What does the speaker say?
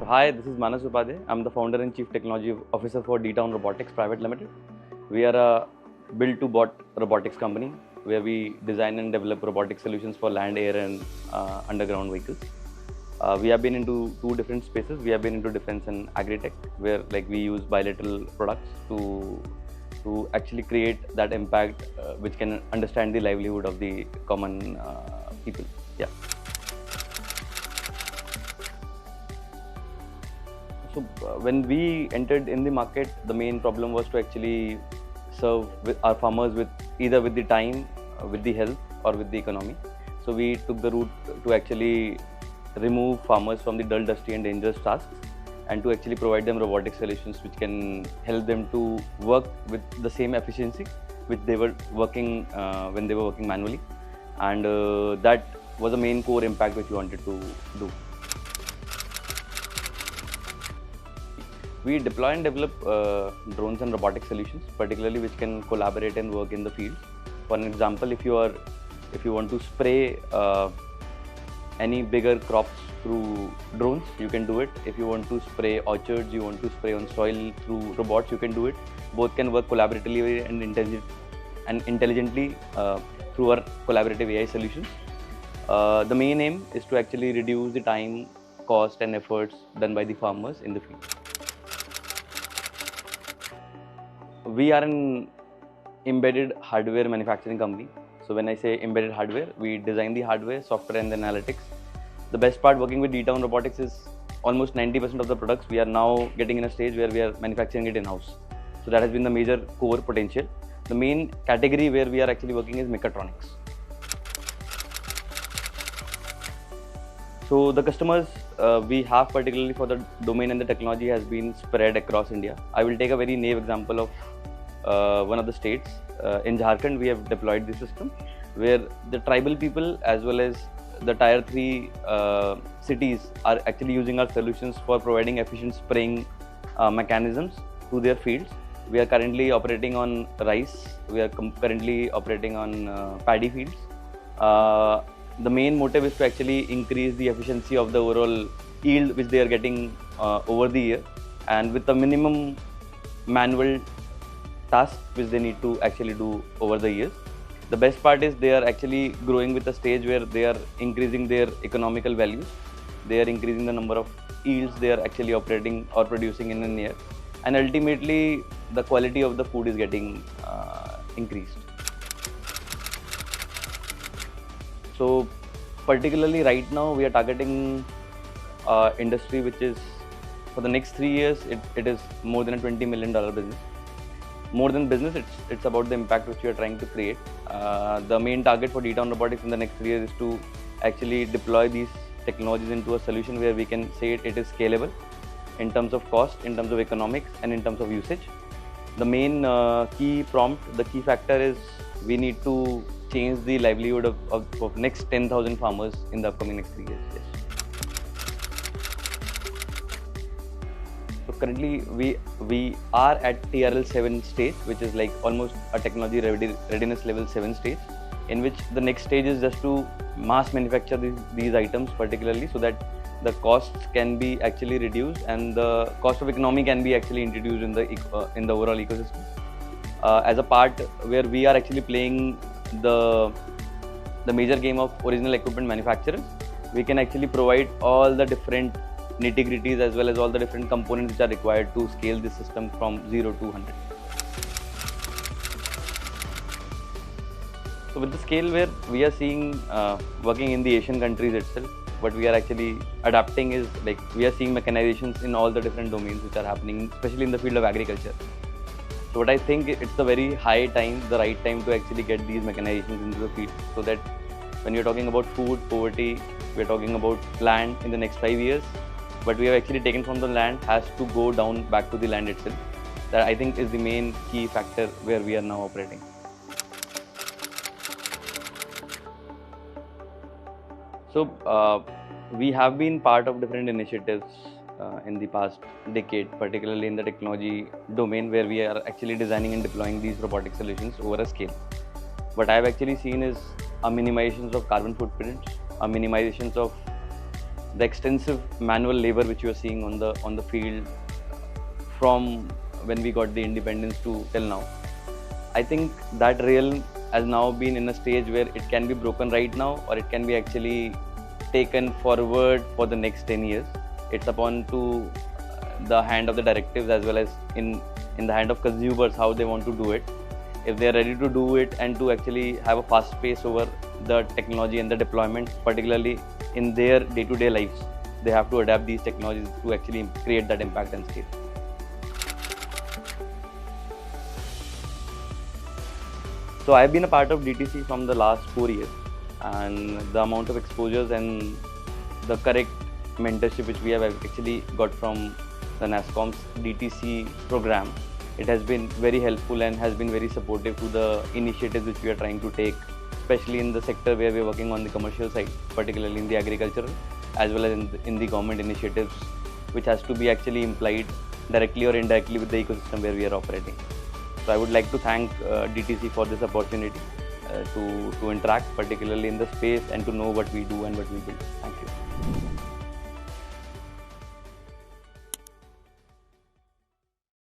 Hi, this is Manas Upadhyay. I'm the founder and chief technology officer for Dtown Robotics Private Limited. We are a build-to-bot robotics company where we design and develop robotic solutions for land, air, and underground vehicles. We have been into two different spaces. We have been into defense and Agritech, where we use bilateral products to actually create that impact which can understand the livelihood of the common people. Yeah. So when we entered in the market, the main problem was to actually serve our farmers with either with the time, with the health, or with the economy. So we took the route to actually remove farmers from the dull, dusty, and dangerous tasks, and to actually provide them robotic solutions which can help them to work with the same efficiency which they were working when they were working manually, and that was the main core impact which we wanted to do. We deploy and develop drones and robotic solutions, particularly which can collaborate and work in the field. For an example, if you want to spray any bigger crops through drones, you can do it. If you want to spray orchards, you want to spray on soil through robots, you can do it. Both can work collaboratively and intelligently through our collaborative AI solutions. The main aim is to actually reduce the time, cost, and efforts done by the farmers in the field. We are an embedded hardware manufacturing company. So when I say embedded hardware, we design the hardware, software, and the analytics. The best part working with Dtown Robotics is almost 90% of the products we are now getting in a stage where we are manufacturing it in-house. So that has been the major core potential. The main category where we are actually working is mechatronics. So the customers we have, particularly for the domain and the technology, has been spread across India. I will take a very naive example of one of the states. In Jharkhand, we have deployed this system where the tribal people as well as the tier 3 cities are actually using our solutions for providing efficient spraying mechanisms to their fields. We are currently operating on rice. We are currently operating on paddy fields. The main motive is to actually increase the efficiency of the overall yield which they are getting over the year, and with the minimum manual tasks which they need to actually do over the years. The best part is they are actually growing with a stage where they are increasing their economical values. They are increasing the number of yields they are actually operating or producing in a year, and ultimately the quality of the food is getting increased. So particularly right now we are targeting industry which is, for the next 3 years, it is more than a $20 million business. More than business, it's about the impact which we are trying to create. The main target for Dtown Robotics in the next 3 years is to actually deploy these technologies into a solution where we can say it is scalable in terms of cost, in terms of economics, and in terms of usage. The main key prompt, the key factor is we need to change the livelihood of next 10,000 farmers in the upcoming next 3 years. Yes. So currently we are at TRL 7 stage, which is like almost a technology readiness level 7 stage, in which the next stage is just to mass manufacture these items, particularly so that the costs can be actually reduced and the cost of economy can be actually introduced in the overall ecosystem. As a part where we are actually playing the major game of original equipment manufacturers, we can actually provide all the different nitty-gritties as well as all the different components which are required to scale this system from 0 to 100. So with the scale where we are seeing working in the Asian countries itself, what we are actually adapting is we are seeing mechanizations in all the different domains which are happening, especially in the field of agriculture. So what I think, it's the very high time, the right time to actually get these mechanizations into the field, so that when you're talking about food poverty, we're talking about land in the next 5 years, what we have actually taken from the land has to go down back to the land itself. That I think is the main key factor where we are now operating. So we have been part of different initiatives in the past decade, particularly in the technology domain, where we are actually designing and deploying these robotic solutions over a scale. What I have actually seen is a minimization of carbon footprints, a minimization of the extensive manual labor which you are seeing on the field from when we got the independence to till now, I think that realm has now been in a stage where it can be broken right now, or it can be actually taken forward for the next 10 years. It's upon to the hand of the directives as well as in the hand of consumers how they want to do it. If they are ready to do it and to actually have a fast pace over the technology and the deployment, particularly in their day-to-day lives, they have to adapt these technologies to actually create that impact and scale. So I've been a part of DTC from the last 4 years, and the amount of exposures and the correct mentorship which we have actually got from the Nasscom's DTC program, it has been very helpful and has been very supportive to the initiatives which we are trying to take, especially in the sector where we are working on the commercial side, particularly in the agriculture, as well as in the government initiatives, which has to be actually implied directly or indirectly with the ecosystem where we are operating. So I would like to thank DTC for this opportunity to interact, particularly in the space, and to know what we do and what we build. Thank you.